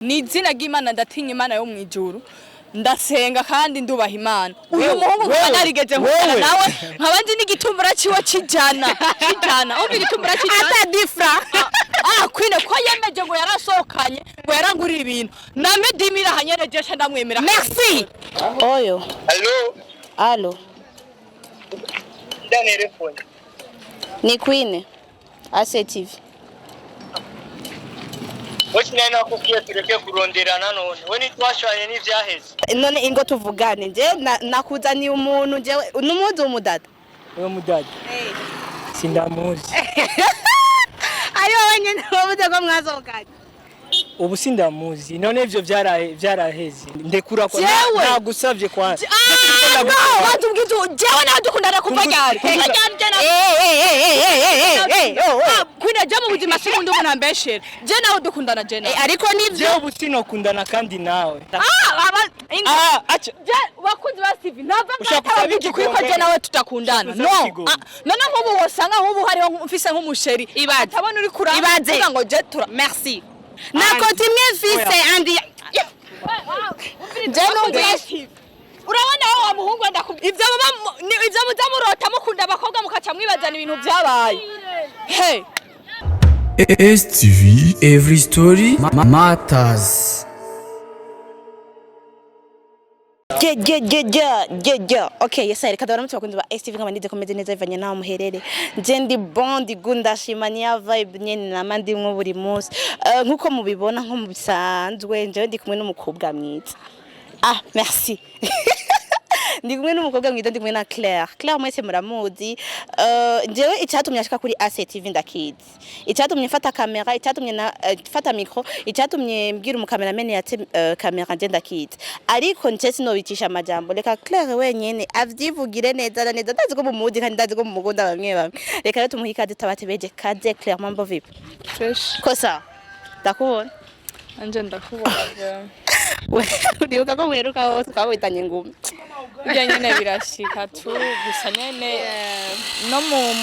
ni izina ry'Imana ndatinya Imana yo mwijuru ndasenga kandi ndubaha Imana uyu muhungu narigeze nkubona nawe nkabandi n'igitumbura ciwe cijana umbi igitumbura cijana ata difra kwine ko yemeje ngo yarasokanye ngo yarangurira ibintu na medimira hanyerejesha ndamwemera merci oyo allo ndane telefone ni Queen ACTV Wachina na kukia tureke kuronderana none we nitwashanye n'ivyaheze none ingo tuvugane nje nakuzaniye umuntu nje numuzi umudada we mudada sindamuzi ayo wenyene wabuze ko mwazokanye ubu sindamuzi none ivyo vyaraheze ndekura ko nagusavye kwa batubwiza jewe nawe dukundana kuva ryari kwina je mu buzima sikundi umuntu ambeshera je nawe dukundana je nawe ariko nivyo je ubu sinokundana kandi nawe acha je wakunzi ba TV nava ngatabizi kwiko je nawe tutakundana no none nk'ubu wosanga nk'ubu hariho mfise nk'umusheri atabona uri kuranga ngo je tura merci nakoti mwifise andi je numvise urabona aho wa muhungu ndakubwira ivyo muzamurota mukunda abakobwa mukaca mwibazana ibintu byabaye hey STV every story matters. Okay, yes, reka ndaramutse bakunzi ba STV nkaba ndize komeze neza ivanye naho muherere nje ndi bondi gunda shimania vibe nyene namandi mwo buri munsi nkuko mubibona nko mubisanzwe nje ndi kumwe n'umukobwa mwiza merci ndi kumwe n'umukobwa mwiza ndi kumwe na Claire mwese muramuzi njewe icyatumye ashika kuri ACTV ndakizi icyatumye mfata kamera icyatumye mfata micro icyatumye mbwira umukameramene yate kamera nje ndakizi ariko nje sinobicisha amajambo reka Claire wenyene avyivugire neza ndazi ko mumuzi kandi ndazi ko mumugunda bamwe reka rero tumuhikaze tabatebeje kaze Claire mambo vipi fresh kosa ndakubona anje ndakubona uriuka ko mweruka hose twawitanye ngumi bijya nyene birashika tu gusa nyene no mu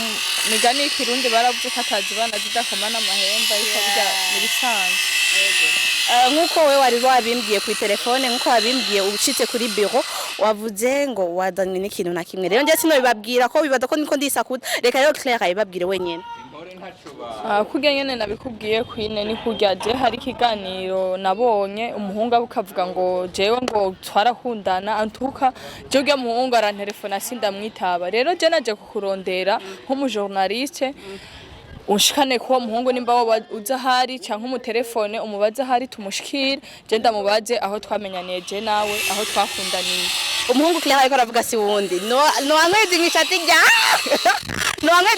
migani kirundi baravuze ko atazibana zidakomana amahembe ariko bijya nibisanzwe nkuko we wari wabimbwiye ku telefone nkuko wabimbwiye ubucitse kuri bureau wavuze ngo wadanywe n'ikintu na kimwe rero nje sino bibabwira ko bibaza ko niko ndisakuda reka rero Claire ayibabwire wenyene kurya nyene nabikubwiye kwine ni kurya je hari kiganiro nabonye umuhungu abukavuga ngo jewe ngo twarakundana antuka je urya muhungu arantelefona sindamwitaba rero je naje kukurondera nk'umujournaliste unshikane ko muhungu nimba uza hari canke umutelefone umubaza hari tumushikire je ndamubaze aho twamenyaniye je nawe aho twakundaniye umuhungu Claire ariko aravuga si wundi no amwezi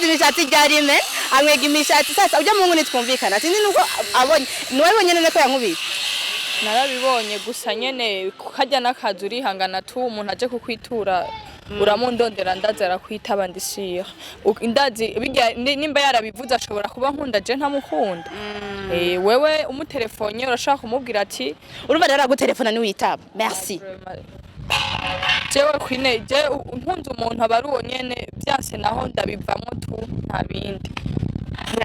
imishati rya rime amwega imishati sasa ujya muhungu nitwumvikana sindi nuko abonye niwe bonyene nako yankubise narabibonye gusa nyene kajya nakazi urihangana tu umuntu aje kukwitura uramundondera ndaza arakwitaba ndishira indazi nimba yarabivuze ashobora kuba nkunda je ntamukunda wewe umutelefone urashaka kumubwira ati urumva rero agutelefona ni witaba merci jewe kwine je nkunze umuntu abaruwo nyene byase naho ndabivamo tu nta bindi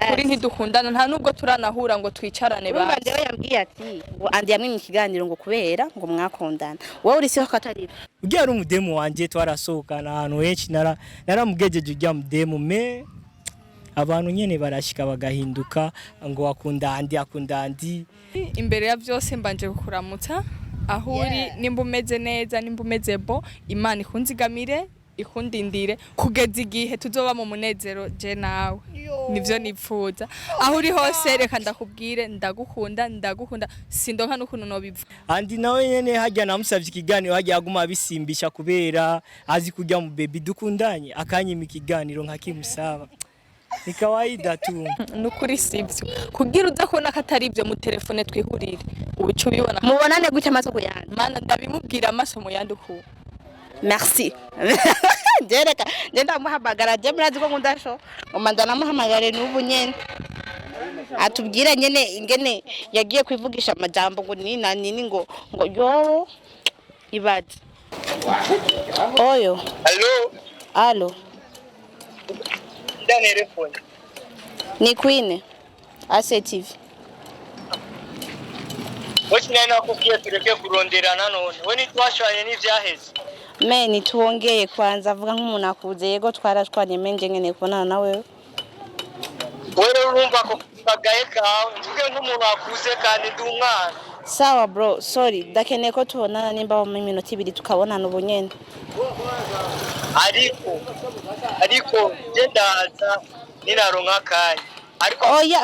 kuri ntidukundana nta nubwo turanahura ngo twicarane basi urumva jewe yambwiye ati ngo andi yamwe mu kiganiro ngo kubera ngo mwakundana wowe uri siho katari ugiye ari umudemu wanje twarasohokana ahantu henshi naramugejeje ujya mudemu me abantu nyene barashika bagahinduka ngo akunda andi imbere ya byose mbanje kukuramutsa aho uri nimba umeze neza nimba umeze bo Imana ikunzigamire ikundindire kugeza igihe tuzoba mu munezero je nawe nivyo nipfuza aho uri hose reka ndakubwire ndagukunda sindonka n'ukuntu no bivuga andi nawe nyene hajya namusavye ikiganiro hajya aguma abisimbisha kubera azi kujya mu baby dukundanye akanyima ikiganiro nkakimusaba ni kawaida tu nukuri sivyo kugira udakona katari ibyo mu telefone twihurire ubicu bibona mubonane gutya amaso yandi mana ndabimubwira amaso mu yandi uko merci jereka ndenda muhamagara je murazi ko ngundasho umandana muhamagare n'ubu nyene atubwira nyene ingene yagiye kwivugisha amajambo ngo nini ngo yo ibaje oyo allo ndane telefone ni Queen ACTV Wowe nari nakubwiye tureke kuronderana none we ntitwashanye n'ivyaheze meni tuongeye kwanza avuga nk'umuntu akuze yego twarashwanye menje ngene kubonana nawe wewe urumva ko kagaye kawe mvuge nk'umuntu akuze kandi ndi umwana sawa bro sorry dakeneye ko tubonana nimba mu minota 2 tukabonana ubunyene ariko ndaza ninaronka kanya ariko oya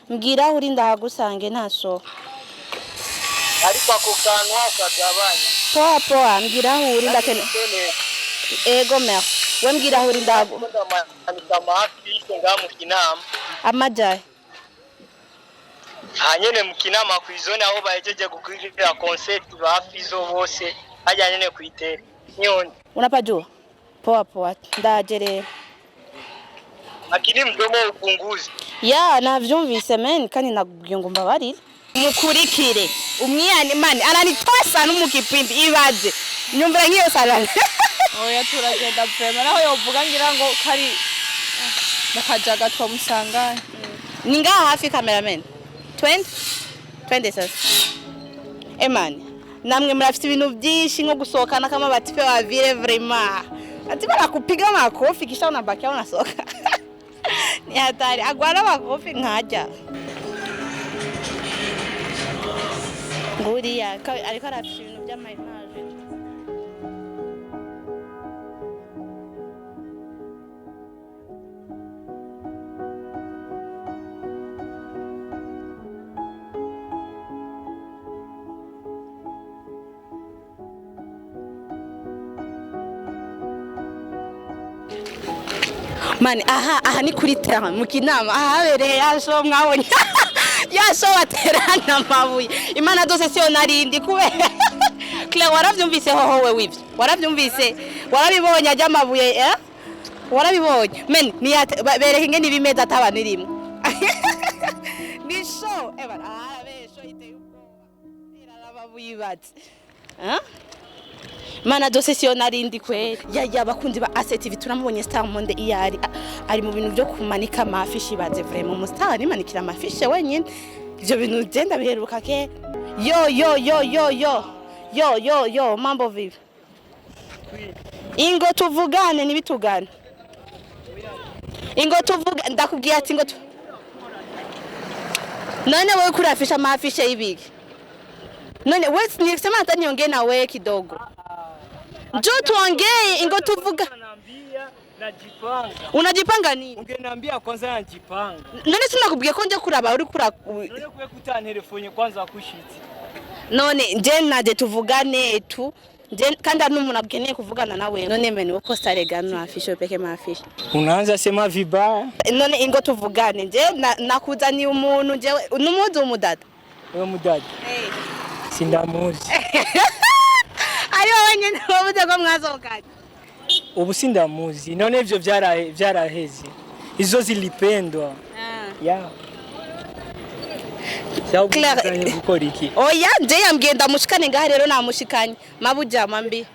mbwira uri ndahagusange ntaso ariko ako kantu akagabanya poa mbwira uri ndakene ego mer we mbwira uri ndago amajaye hanyene mukinama ku izone aho bahejeje gukwirira concert bafizo bose hajyanye ne kwitere nione unapajua poa ndajere akiri mdomo upunguzi ya navyumvise men kandi nagubwiye ngo mbabarire mukurikire umwiyane mani ananitwasa n'umukipindi ibaze nyumvira ngiyo salane oya turagenda prema naho yovuga ngira ngo kari bakajaga twamusanganye ni ngaha hafi cameraman 20 sasa emani namwe murafite ibintu byinshi nko gusohokana kama batife wa vile vraiment ati barakupiga makofi kisha unabaki unasoka ni hatari agwara makofi nkaja nguriya ariko arafite ibintu by'amaimage mani aha ni kuri terrain mukinama ahabereye yasho mwabonye yasho waterana mabuye imana dose sio narindi kube Claire waravyumvise hoho we wivyo warabibonye ajya mabuye warabibonye men ni bereke ngene bimeza atabana irimo ni show besho iteye ubwoba irarababuye batse mana dose sio narindi kweli ya bakundi ba asset TV turamubonye Star Monde iyari ari mu bintu byo kumanika amafishi baze vraiment mu Star ni manikira amafishi wenyine ivyo bintu genda biheruka ke yo mambo vipi ingo tuvugane nibitugane ingo tuvuga ndakubwiye ati ngo none wewe kurafisha amafishi y'ibiki none wewe nikisema hata niongee na wewe kidogo njoo tuongee ingo tuvuga najipanga unajipanga nini ungeniambia kwanza najipanga none sinakubwiye ko nje kuraba uri none kuye kutana telefone kwanza kushitse none nje naje tuvugane tu nje kandi n'umuntu abweneye kuvugana nawe none meni uko staregano afisho peke mafishi unaanza sema vibaya none ingo tuvugane nje nakuzani umuntu nje numuzi umudada wewe mudada sindamuzi ariyo wenyine wabuze ko mwazokanye ubu sindamuzi none ivyo vyaraheze izo zilipendwa ya Claire gukora iki oya nje yambwiye ndamushikane ngaha rero namushikanye mabujama mbi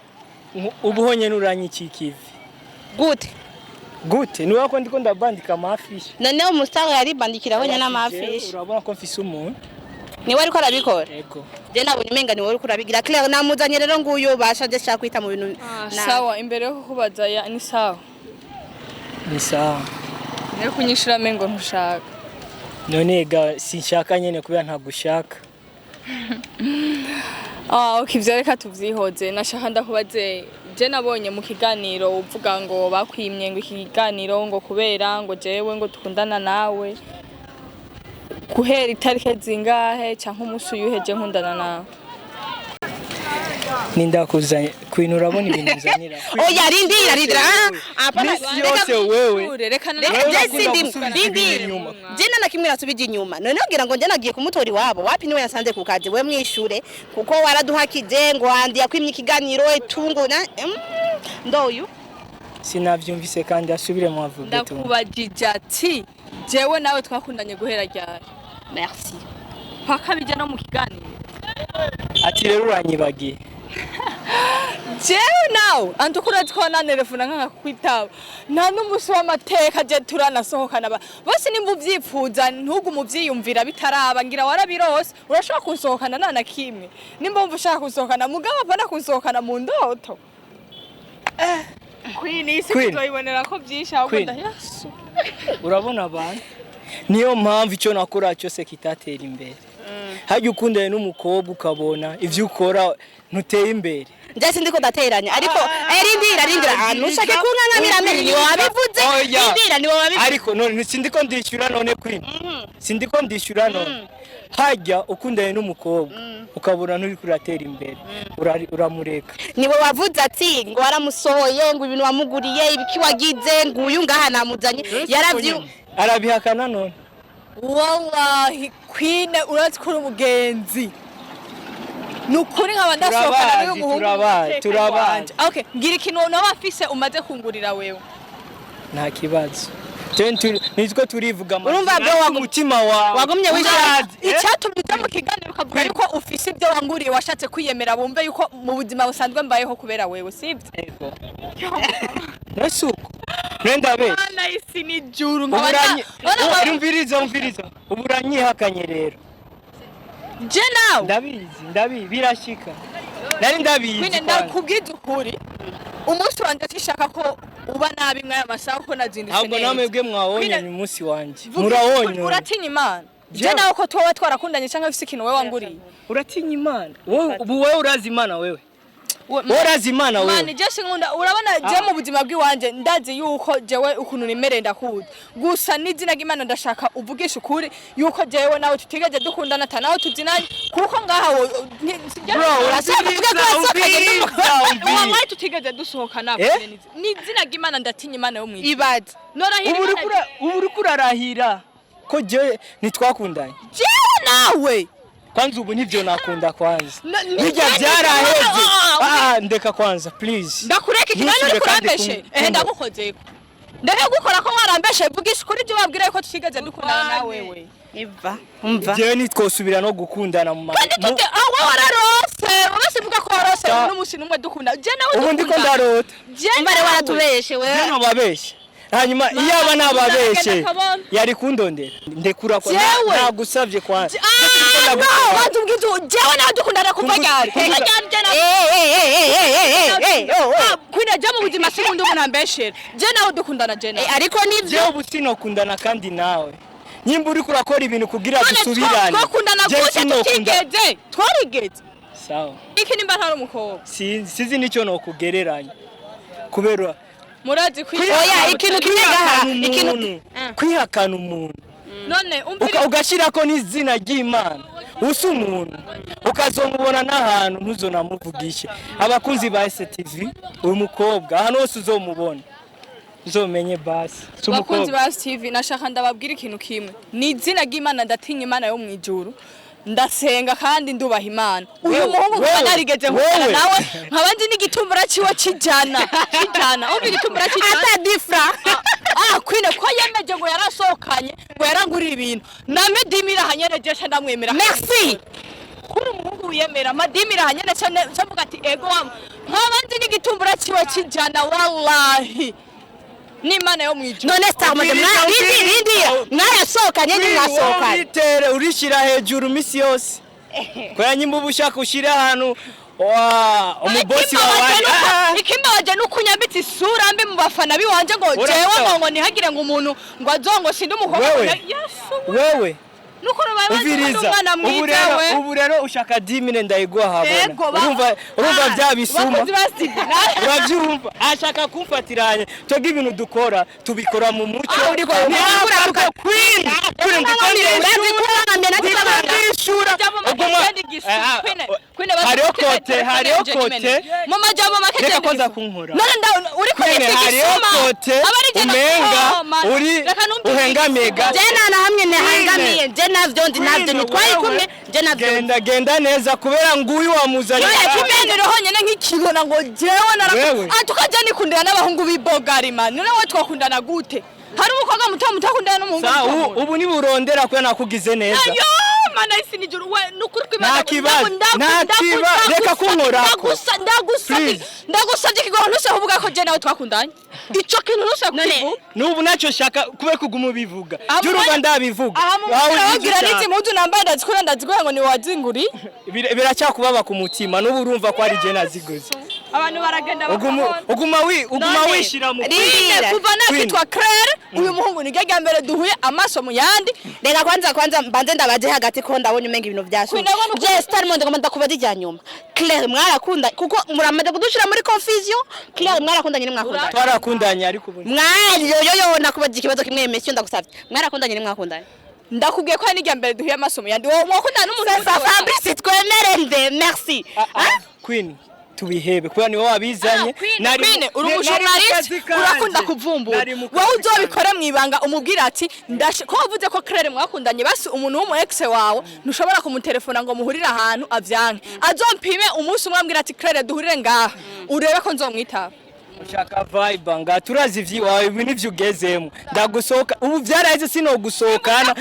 ubuhonye nuranyikikivi gute niwe ko ndiko ndabandika amafishi none umustar yari bandikira honye n'amafishi urabona ko mfise umuntu niwe ariko arabikora ego je nabonye umenga niwe ariko arabigira Claire namuzanye rero nguyo basha je shaka kwita mu bintu sawa imbere yo kubaza ya ni sawa ne kunyishira mengo ntushaka none ga sinshaka nyene kubera ntagushaka okay vyareka tuvyihoze nashaka ndakubaze je nabonye mu kiganiro uvuga ngo bakwimye ngo ikiganiro ngo kubera ngo jewe ngo tukundana nawe guhera itarike zingahe canke umunsi uyuheje nkundana nawe nindakuzanye kwintu urabona ibintu nzanira oya rindira apana yose wewe rekana jena nakimwe rasubije inyuma none ngira ngo nje nagiye kumutora iwabo wapi niwe yasanze ku kaje we mwishure kuko waraduhakije ngo handi yakwimye ikiganiro etunguna ndoyu sinavyumvise kandi asubire mu avuga ndakubajije ati jewe nawe twakundanye guhera ryari merci paka bijya no mu kiganiro ati rero uranyibagiye jewe nawe antukura ko nanerefuna nkanga kwitaba nta n'umusi w'amateka je turanasohokana bose nimba uvyipfuza ntugu muvyiyumvira bitaraba ngira warabirose urashaka kunsohokana nana kimwe nimba umva ushaka kunsohokana mugabo apana kunsohokana mu ndoto Queen isi tuzoyibonera ko byinshi ahubwo ndayasu urabona abantu niyo mpamvu icyo nakora cyose kitatera imbere hajya ukundana n'umukobwa ukabona ivyo ukora ntuteye imbere Ndetse ndiko dateranya ariko rindira ahantu ushake kunkankamira mbere ni wabivuze rindira ni wabivuze ariko none sindiko ndishyura none Queen sindiko ndishyura none hajya ukundana n'umukobwa ukabona nturi kuratera imbere uramureka niwe wavuze ati ngo waramusohoye ngo ibintu wamuguriye ibiki wagize ngo uyu ngaha namuzanye yaravyu arabihakana none wallahi Queen uratskura umugenzi nukuri nkaba ndasohokana n'uyu muhungu turabaje okay ngira ikintu nawe afise umaze kungurira wewe nta kibazo nitwo turivuga urumva byo umutima wawe wagumye wishaje icyatumye ujya mu kiganiro ukavuga yuko ufise ibyo wanguriye washatse kwiyemera bumve yuko mu buzima busanzwe mbayeho kubera wewe sibyo yego nasuko nenda be ana isi ni juru umviriza uburanyihakanye rero je nawe ndabizi birashika nari ndabizi Queen ndakubwiza ukuri umunsi wanje tishaka ko uba nabi mwaya masaha ko nazindutse ntabwo namwe bwe mwabonye mu munsi wanje murabonye uratinya imana je nawe ko twowe twarakundanye cyangwa ufise ikintu wewe wanguriye uratinya imana wowe urazi imana wewe urazi imana wewe mani je sinkunda urabona je mu buzima bw'iwanje ndazi yuko jewe ukuntu nimere ndakuda gusa n'izina ry'Imana ndashaka uvugisha ukuri yuko jewe nawe tutigeje dukundana atanaho tuzinanye kuko ngaha bro urashaka kuvuga ko wasakaje wallahi tutigeje dusohokana n'izina ry'Imana ndatinya Imana yo mwijuru ibaze ubu uri kurarahira ko je nitwakundanye je nawe kwanza ubu nivyo nakunda kwanza bijya byaraheze ndeka kwanza please ndakureka ikiganiro uri kurambeshe ndagukozeko ndeke gukora ko warambeshe vugisha kuri byo babwira ko tutigeze dukundana na wewe iva umva je nitwosubira no gukundana mu aho wararose urase vuga ko warose n'umusi numwe dukunda je nawe ubu ndiko ndarota je mbare waratubeshe wewe je no babeshe hanyuma iyo aba nababeshe yari kundondera ndekura ko nagusavye kwanza watubwiza jewe nawe dukundana kuva ryari Queen je mu buzima sinkunda umuntu ambeshera je nawe dukundana je nawe ariko nivyo je ubu sinokundana kandi nawe nyimba uri kurakora ibintu kugira dusubirane twakundana gute tutigeze twarigeze sawa iki nimba ntari umukobwa sizi nicyo nokugereranya kubera murazi oya ikintu kinegaha ikintu kwihakana umuntu none ugashira ko n'izina ry'Imana usa umuntu ukazomubona n'ahantu ntuzonamuvugishe abakunzi ba STV uyu mukobwa hano hose uzomubona uzomenye basi abakunzi ba STV nashaka ndababwira ikintu kimwe ni izina ry'Imana ndatinya Imana yo mwijuru ndasenga kandi ndubaha Imana uyu muhungu narigeze nkora nawe nkabandi n'igitumbura ciwe cijana umbi igitumbura cijana ata difra Queen ko yemeje ngo yarasohokanye ngo yarangurira ibintu namedimira hanyereje cyane ndamwemera merci kuri umuhungu wiyemera madimira hanyene cyane cyavuga ati ego nkabandi n'igitumbura ciwe cijana wallahi n'Imana yo mwijuru none stamade mwarasohokanye n'mwasohokanye ubitere urishira hejuru misi yose kwa nyimba ubushaka ushira ahantu umubosi wawe ikimbaje nukunyambitse isura mbi mu bafana biwanje ngo jewe ngo nihagire ngo umuntu ngo azongo sindi umukobwa wewe nukuri bayibaza umwana mwiza we ubu rero ushaka 10 ndayiguha habona urumva byabisuma urabyumva ashaka kumfatiranye toga ibintu dukora tubikora mu mucyo uriko Queen hariyo kote mu majambo make reka koza kunkora none uri ko hariyo kote umenga uri uhengamega jena na hamwe nehangamiye navyo ndi navyo nitwaye kumwe je navyo genda neza kubera nguyu wamuzanye kimenero honyene nk'ikibona ngo jewe narakuze atukaje nikundira n'abahungu b'ibogari man none we twakundana gute hari umukobwa muto mutakundana n'umuhungu ubu ni burondera ko nakugize neza Imana isi nijuru we nukuri Nta kibazo, reka kunkorako. Ndagusabye kigoro ntuse kuvuga ko je nawe twakundanye. Ico kintu ntuse kuvuga. Nubu naco shaka kube kuguma bivuga. Jurumva ndabivuga. Wagira niti mudu nambaye ndazikora ndazigora ngo ni wazinguri. Biracyakubaba ku mutima nubu urumva ko ari je naziguze. Abantu baragenda uguma wishira mu kuva nakitwa Claire uyu muhungu ni gege mbere duhuye amaso mu yandi. Reka kwanza mbanze ndabaje hagati ko ndabonye umenga ibintu byasho. Je star monde ngomba kubaza ijyanyuma. Claire mwarakunda kuko muramaze kudushira muri confusion. Claire mwarakundanye nimwakundanye. Twarakundanye ariko ubu. Yo nakubaza ikibazo kimwe mesyo ndagusavye. Mwarakundanye nimwakundanye. Ndakubwiye ko ni mbere duhuye amaso mu yandi. Wowe mwakundana n'umuntu Fabrice twemerende merci. Queen tubihebe kuba ni wowe wabizanye nari uri umujournalist urakunda kuvumbura wowe uzobikora mwibanga umubwira ati ko wavuze ko Claire mwakundanye basi umuntu w'umu ex wawe ntushobora kumutelefona ngo muhurira ahantu avyanke azompime umunsi umwe ambwira ati Claire duhurire ngaha urebe ko nzomwitaba ushaka vibe nga turazi ivyiwawe ibi nivyo ugezemo ndagusohoka ubu vyaraheze sino gusohokana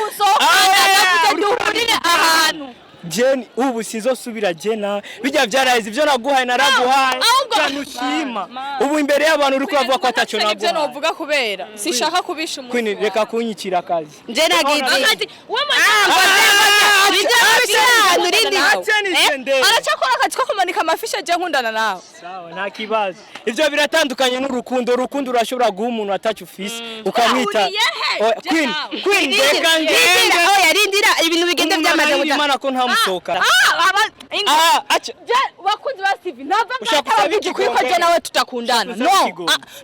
duhurire ahantu Jeni ubu sizosubira jena bijya byaraheze ivyo naguhaye naraguhaye kanushima ubu imbere y'abantu uri kuvuga ko ataco naguhaye ivyo novuga kubera sishaka kubisha umuntu Queen reka kunyikira akazi je nagize aracakora akazi ko kumanika amafisha je nkundana nawe sawa nta kibazo ivyo biratandukanye n'urukundo urashobora guha umuntu atacu ufise ukamwita Queen reka ngende yarindira ibintu bigende byamaze Imana ko nta musoka acha wakunzi ba TV nava ngatabavuga ko je nawe tutakundana no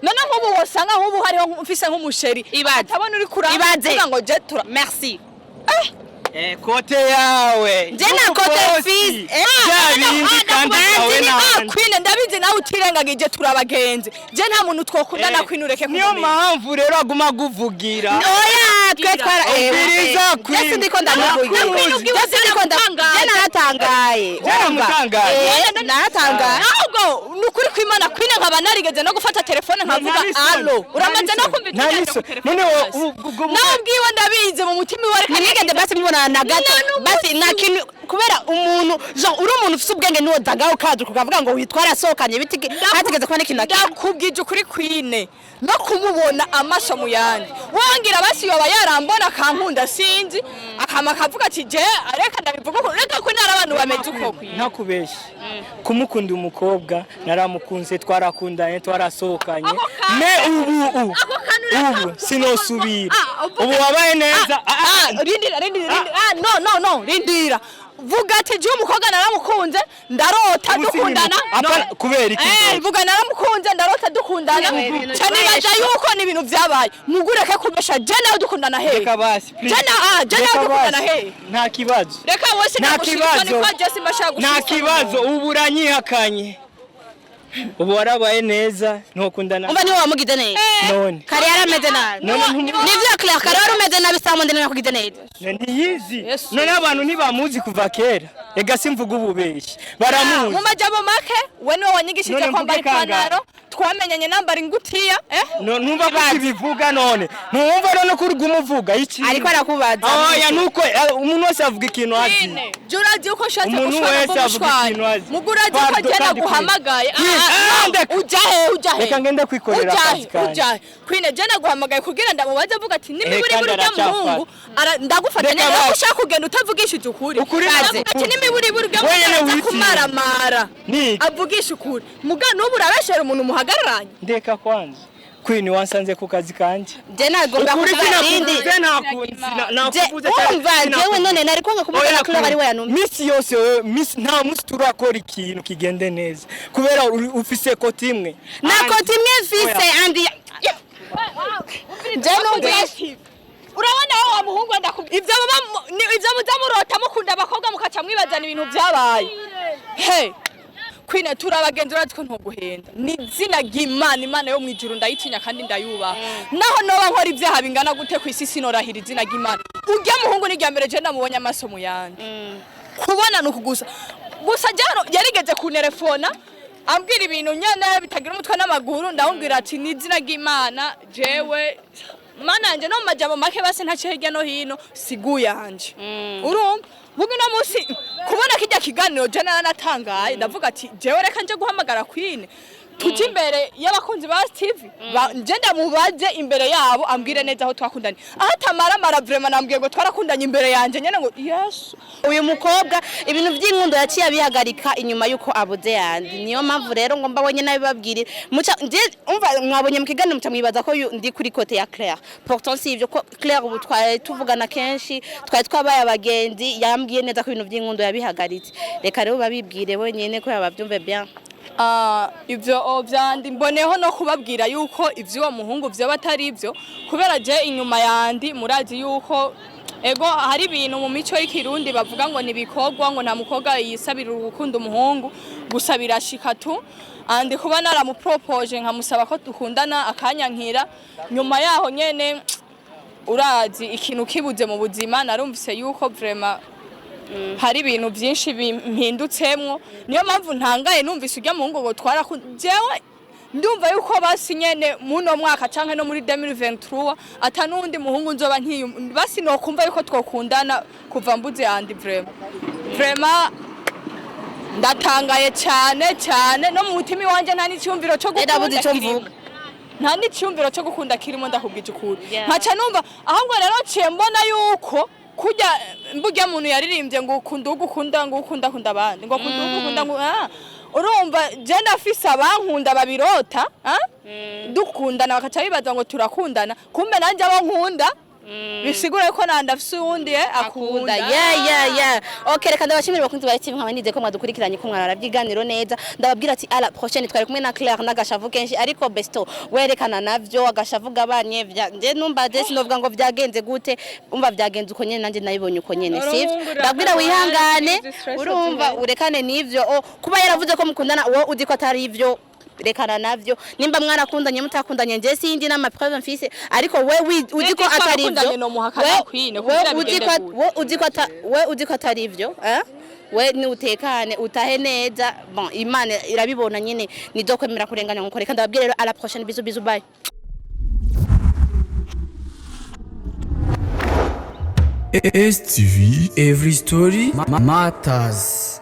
none nk'ubu wosanga nk'ubu hariho mfise nk'umusheri atabona uri kuranga ngo je tura merci kote yawe jena kote fils Queen ndabizi nawe utirengagije turabagenzi je nta muntu twokundana Queen ureke niyo mpamvu rero aguma guvugira oya twe twara ubiriza Queen ndiko ndamuvugira jena natangaye natangaye ahubwo nukuri kw'Imana Queen nkaba narigeze no gufata telefone nkavuga allo uramaze no kumvita none nawe bwiwe ndabizi mu mutima wari kanigende basi mbona na gato basi nakintu kubera umuntu uri umuntu ufite ubwenge niwo dagaho kaduka ukavuga ngo witwara sokanye bitike hategeze kwa n'ikintu ndakubwije ukuri Queen no kumubona amaso mu yandi wangira basi yoba yarambona kankunda sinzi akama kavuga ati je areka ndabivuga ko reka ko nara abantu bameze uko Queen ntakubeshi kumukunda umukobwa naramukunze twarakundanye twarasohokanye ubu sinosubira ubu wabaye neza rindira no rindira vuga ati je umukobwa naramukunze ndarota dukundana kubera iki vuga naramukunze ndarota dukundana cyane baje yuko ni ibintu byabaye mugureke kubesha je nawe dukundana he reka basi je nawe dukundana he nta kibazo reka wose nagushikana ni kwa Jesse mashaka nta kibazo ubu uranyihakanye ubu warabaye neza ntokundana umva niwe wamugize neza none kare yarameze nabi nivyo Claire kare warumeze nabi samonde nakugize neza ntiyizi none abantu ntibamuzi kuva kera ega simvuga ububeshi baramuzi mu majabo make we niwe wanyigishije kwambara ipantaro twamenyanye nambara ingutiya numva ko bivuga none numva none ko urugumuvuga iki ariko arakubaza oya nuko umuntu wese avuga ikintu azi jurazi uko shatse gushwana mugurazi ko jena guhamagaye ujahe reka ngende kwikorera akazi ujahe Queen jena guhamagaye kugira ndamubaze avuga ati nimiburi buri bw'umuhungu ndagufata neza ushaka kugenda utavugishije ukuri ati nimiburi buri bw'umuhungu kumaramara avugisha ukuri muga nubu urabeshera umuntu muhagararanye ndeka kwanza Queen wansanze ku kazi kanje je nagomba kubarindi umva jewe none nari kwanga kumubona Claire ari we yanumye misi yose nta musi turakora ikintu kigende neza kubera ufise koti imwe na koti imwe fise andi je numvise urabona aho wa muhungu ndakubwira ivyo muzamurota mukunda abakobwa mukaca mwibazana ibintu byabaye he Queen turabagenzi uratwo ntoguhenda ni zina ry'Imana Imana yo mwijuru ndayitinya kandi ndayubaha naho noba nkora ibyaha bingana gute ku isi sinorahira izina ry'Imana urya muhungu ni ryambere je ndamubonye amaso mu yandi kubona nukugusa gusa jano yarigeze ku telefona ambwira ibintu nyene bitagira umutwe n'amaguru ndawumbwira ati ni izina ry'Imana jewe mana yanje no mu majambo make base ntace hirya no hino siguye yanje urumva bugi no musi kubona kijya kiganiro je nanatangaye ndavuga ati jewe reka nje guhamagara Queen tuje imbere y'abakunzi ba TV nje ndamubaze imbere yabo ambwire neza aho twakundanye aho tamara vraiment nambwiye ngo twarakundanye imbere yanje nyene ngo yes uyu mukobwa ibintu by'inkundo yaciye abihagarika inyuma yuko abuze yandi niyo mpamvu rero ngo mbabonye nabibabwirira muca nje umva mwabonye mu kiganiro muca mwibaza ko ndi kuri kote ya Claire pourtant si ivyo ko Claire ubu twaye tuvugana kenshi twaye twabaye abagenzi yambwiye neza ko ibintu by'inkundo yabihagaritse reka rero babibwire bonyene ko yabavyumve bien ivyo vyandi mboneho no kubabwira yuko ivyo uwo muhungu vyo batari ivyo kubera je inyuma yandi murazi yuko ego hari ibintu mu mico y'ikirundi bavuga ngo nibikorwa ngo nta mukobwa yisabira urukundo umuhungu gusa birashika tu andi kuba naramupropoje nkamusaba ko dukundana akanyankira nyuma yaho nyene urazi ikintu kibuze mu buzima narumvise yuko vraiment hari ibintu byinshi bimpindutsemwo niyo mpamvu ntangaye numvise ujya muhungu ngo twarajewe ndumva yuko basi nyene muno mwaka canke no muri 2023 ata nundi muhungu nzoba basi no kumva yuko twokundana kuva mbuze yandi vraiment ndatangaye cyane no mu mutima wanje nta n'icyumviro cyo gukunda nta n'icyumviro cyo gukunda kirimo ndakubwije ukuri nkaca numva ahubwo rero ciye mbona yuko kujya mbuga muntu yaririmbye ngo ukunda abandi ngo ukunda ngo urumva je ndafise abankunda babirota dukundana bakaca bibaza ngo turakundana kumbe nanje abo nkunda bisigura ko nandafise uwundi akunda okay reka ndabashimira bakunzi ba TV nkaba nize ko mwadukurikiranye ko mwarabyiganiro neza ndababwira ati ala prochaine twari kumwe na Claire nagashavu kenshi ariko besto werekana navyo agashavu gabanye nje numva je sinovuga ngo vyagenze gute umva vyagenze uko nyene nanje nabibonye uko nyene sivyo ndabwira wihangane urumva urekane nivyo kuba yaravuze ko mukundana wo uzi ko atari ivyo rekana navyo nimba mwarakundanye mutakundanye nje sindi na preuve mfise ariko we uzi ko atari ivyo we uzi ko atari ivyo we ni utekane utahe neza bon imana irabibona nyine nizokwemera kurenganya nkuko reka ndababwira rero à la prochaine bisous bye STV, every story matters.